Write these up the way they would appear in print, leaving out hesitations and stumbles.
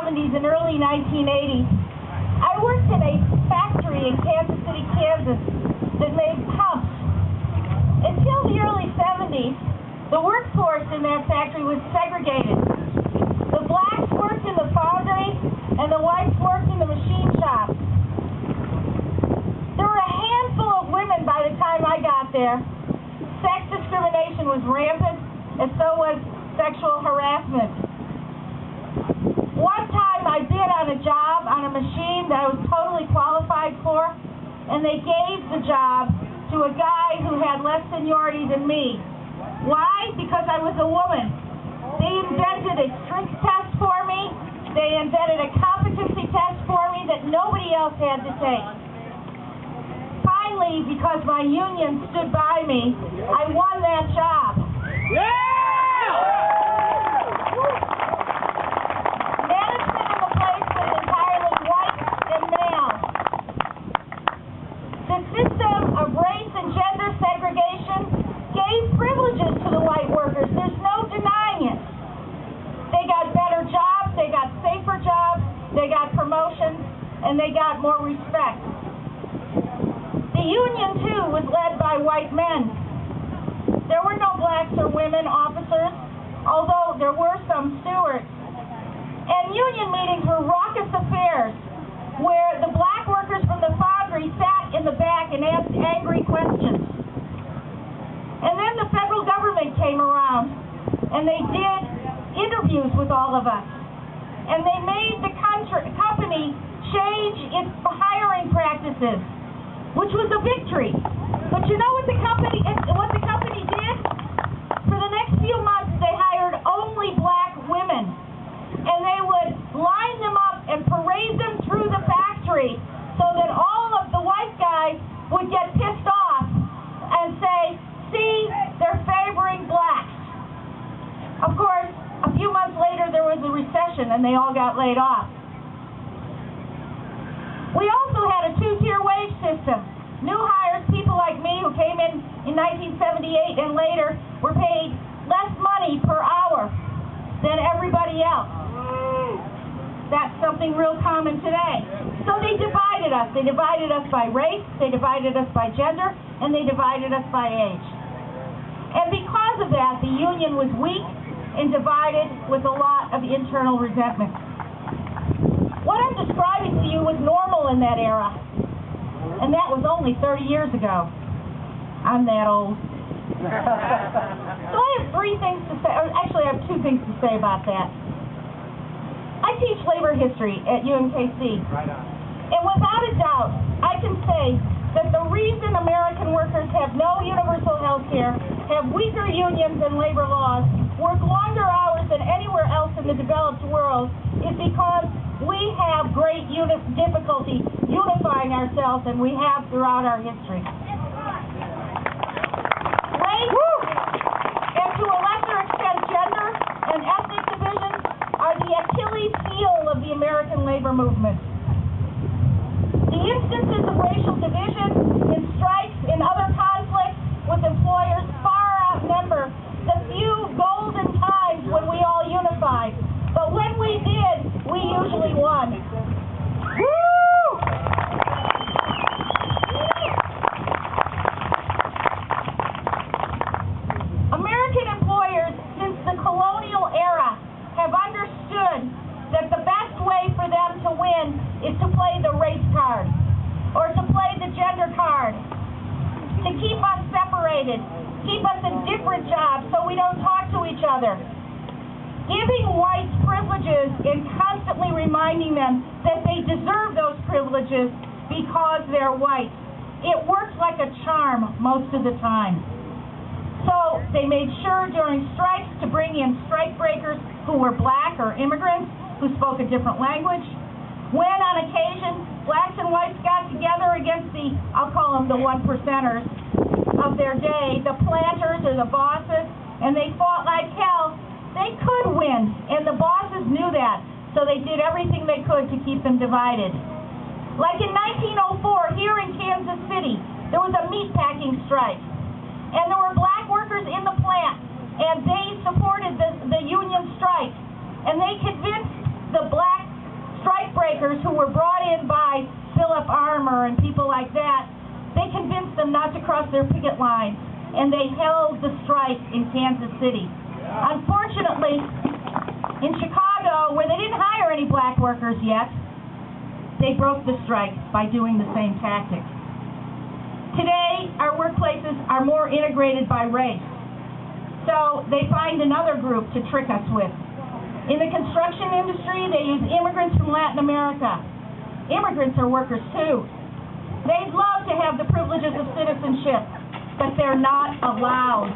1970s and early 1980s, I worked in a factory in Kansas City, Kansas that made pumps. Until the early 70s, the workforce in that factory was segregated. The blacks worked in the foundry and the whites worked in the machine shop. There were a handful of women by the time I got there. Sex discrimination was rampant, and so was sexual harassment. One time I bid on a job on a machine that I was totally qualified for, and they gave the job to a guy who had less seniority than me. Why? Because I was a woman. They invented a strength test for me. They invented a competency test for me that nobody else had to take. Finally, because my union stood by me, I won that job. Yeah! Management in the place was entirely white and male. The system of race and gender segregation gave privileges to the white workers. There's no denying it. They got better jobs, they got safer jobs, they got promotions, and they got more respect. The union, too, was led by white men. There were no blacks or women officers, although there were some stewards. And union meetings were raucous affairs, where the black workers from the foundry sat in the back and asked angry questions. And then the federal government came around, and they did interviews with all of us. And they made the company change its hiring practices, which was a victory. But you know what the company did? For the next few months, they hired only black women. And they would line them up and parade them through the factory so that all of the white guys would get pissed off and say, see, they're favoring blacks. Of course, a few months later, there was a recession and they all got laid off. We also had a two-tier wage system. New hires, people like me who came in 1978 and later, were paid less money per hour than everybody else. That's something real common today. So they divided us. They divided us by race, they divided us by gender, and they divided us by age. And because of that, the union was weak and divided with a lot of internal resentment. What I'm describing to you was normal in that era. And that was only 30 years ago. I'm that old. So I have three things to say, or actually I have two things to say about that. I teach labor history at UMKC. And without a doubt, I can say that the reason American workers have no universal health care, have weaker unions and labor laws, work longer hours than anywhere else in the developed world, is because we have great difficulty unifying ourselves, and we have throughout our history. Race, and to a lesser extent gender and ethnic divisions, are the Achilles heel of the American labor movement. The instances of racial division in strikes and other conflicts with employers far outnumber the few golden times when we all unified. But when we did, we usually won. Woo! American employers since the colonial era have understood that the best way for them to win is to play the race card, or to play the gender card, to keep us separated, keep us in different jobs so we don't talk to each other. Giving whites privileges and constantly reminding them that they deserve those privileges because they're white. It works like a charm most of the time. So they made sure during strikes to bring in strike breakers who were black or immigrants who spoke a different language. When on occasion blacks and whites got together against the, I'll call them the 1%ers of their day, the planters or the bosses, and they fought like hell, they could win, and the bosses knew that, so they did everything they could to keep them divided. Like in 1904, here in Kansas City, there was a meatpacking strike, and there were black workers in the plant, and they supported the union strike, and they convinced the black breakers who were brought in by Philip Armour and people like that, they convinced them not to cross their picket line, and they held the strike in Kansas City. Unfortunately, in Chicago, where they didn't hire any black workers yet, they broke the strike by doing the same tactics. Today, our workplaces are more integrated by race, so they find another group to trick us with. In the construction industry, they use immigrants from Latin America. Immigrants are workers too. They'd love to have the privileges of citizenship, but they're not allowed.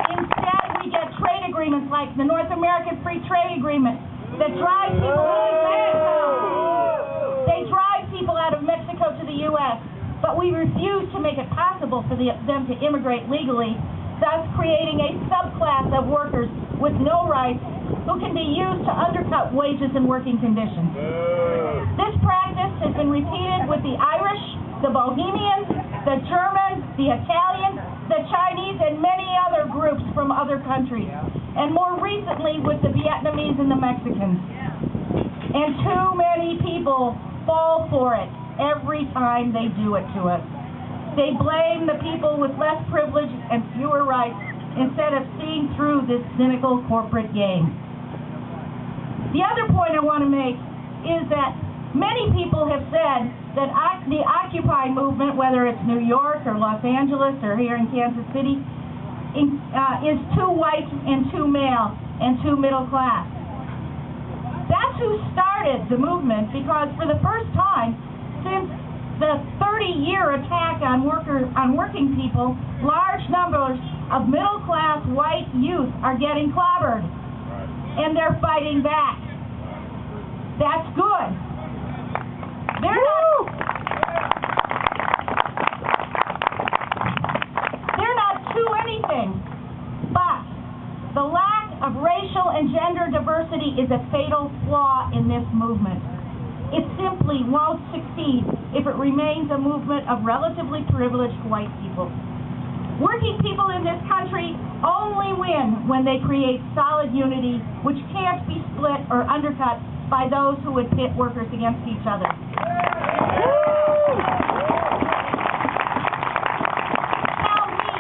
Instead, we get trade agreements like the North American Free Trade Agreement that drive people out of Mexico. They drive people out of Mexico to the U.S., but we refuse to make it possible for them to immigrate legally, thus creating a subclass of workers with no rights who can be used to undercut wages and working conditions. This practice has been repeated with the Irish, the Bohemians, the Germans, the Italians, the Chinese, and many other groups from other countries, and more recently with the Vietnamese and the Mexicans. And too many people fall for it every time they do it to us. They blame the people with less privilege and fewer rights instead of seeing through this cynical corporate game. The other point I want to make is that many people have said that the Occupy movement, whether it's New York or Los Angeles or here in Kansas City, is too white and too male and too middle class. That's who started the movement, because for the first time since the 30-year attack on working people, large numbers of middle-class white youth are getting clobbered, and they're fighting back. That's good. They're not to anything, but the lack of racial and gender diversity is a fatal flaw in this movement. It simply won't succeed if it remains a movement of relatively privileged white people. Working people in this country only win when they create solid unity, which can't be split or undercut by those who would pit workers against each other. Tell me,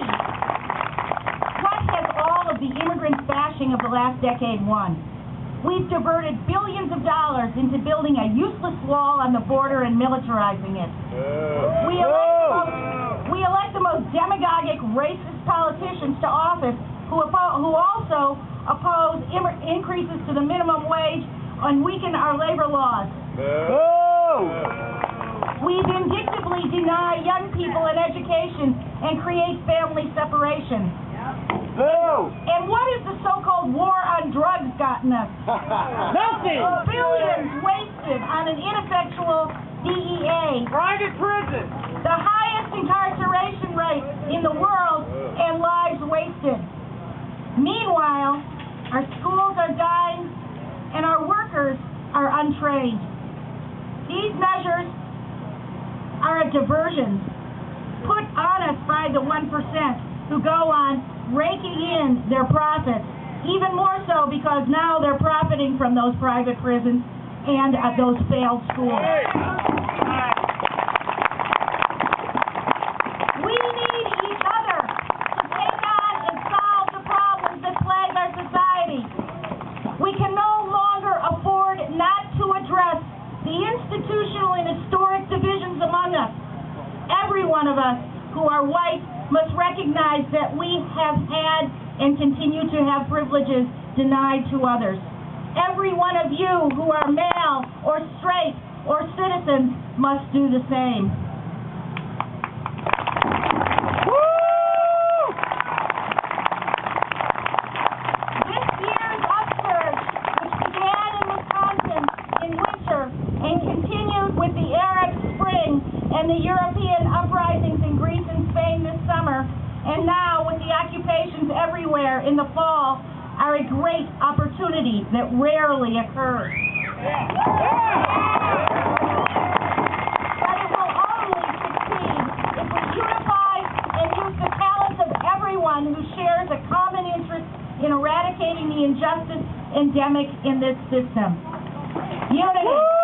what has all of the immigrant bashing of the last decade won? We've diverted billions of dollars into building a useless wall on the border and militarizing it. We elect the most demagogic, racist politicians to office who also oppose increases to the minimum wage and weaken our labor laws. We vindictively deny young people an education and create family separation. And what has the so-called war on drugs gotten us? Nothing! Billions wasted on an ineffectual DEA. Private prison! The highest incarceration rate in the world, and lives wasted. Meanwhile, our schools are dying and our workers are untrained. These measures are a diversion put on us by the 1% who go on raking in their profits, even more so because now they're profiting from those private prisons and those failed schools. We need each other to take on and solve the problems that plague our society. We can no longer afford not to address the institutional and historic divisions among us. Every one of us who are white must recognize that we have had and continue to have privileges denied to others. Every one of you who are male or straight or citizens must do the same. This year's upsurge, which began in Wisconsin in winter and continued with the Arab Spring and the European uprisings in Greece and Spain this summer, and now with the occupations everywhere in the fall, are a great opportunity that rarely occurs. But it will only succeed if we unify and use the talents of everyone who shares a common interest in eradicating the injustice endemic in this system. Unity.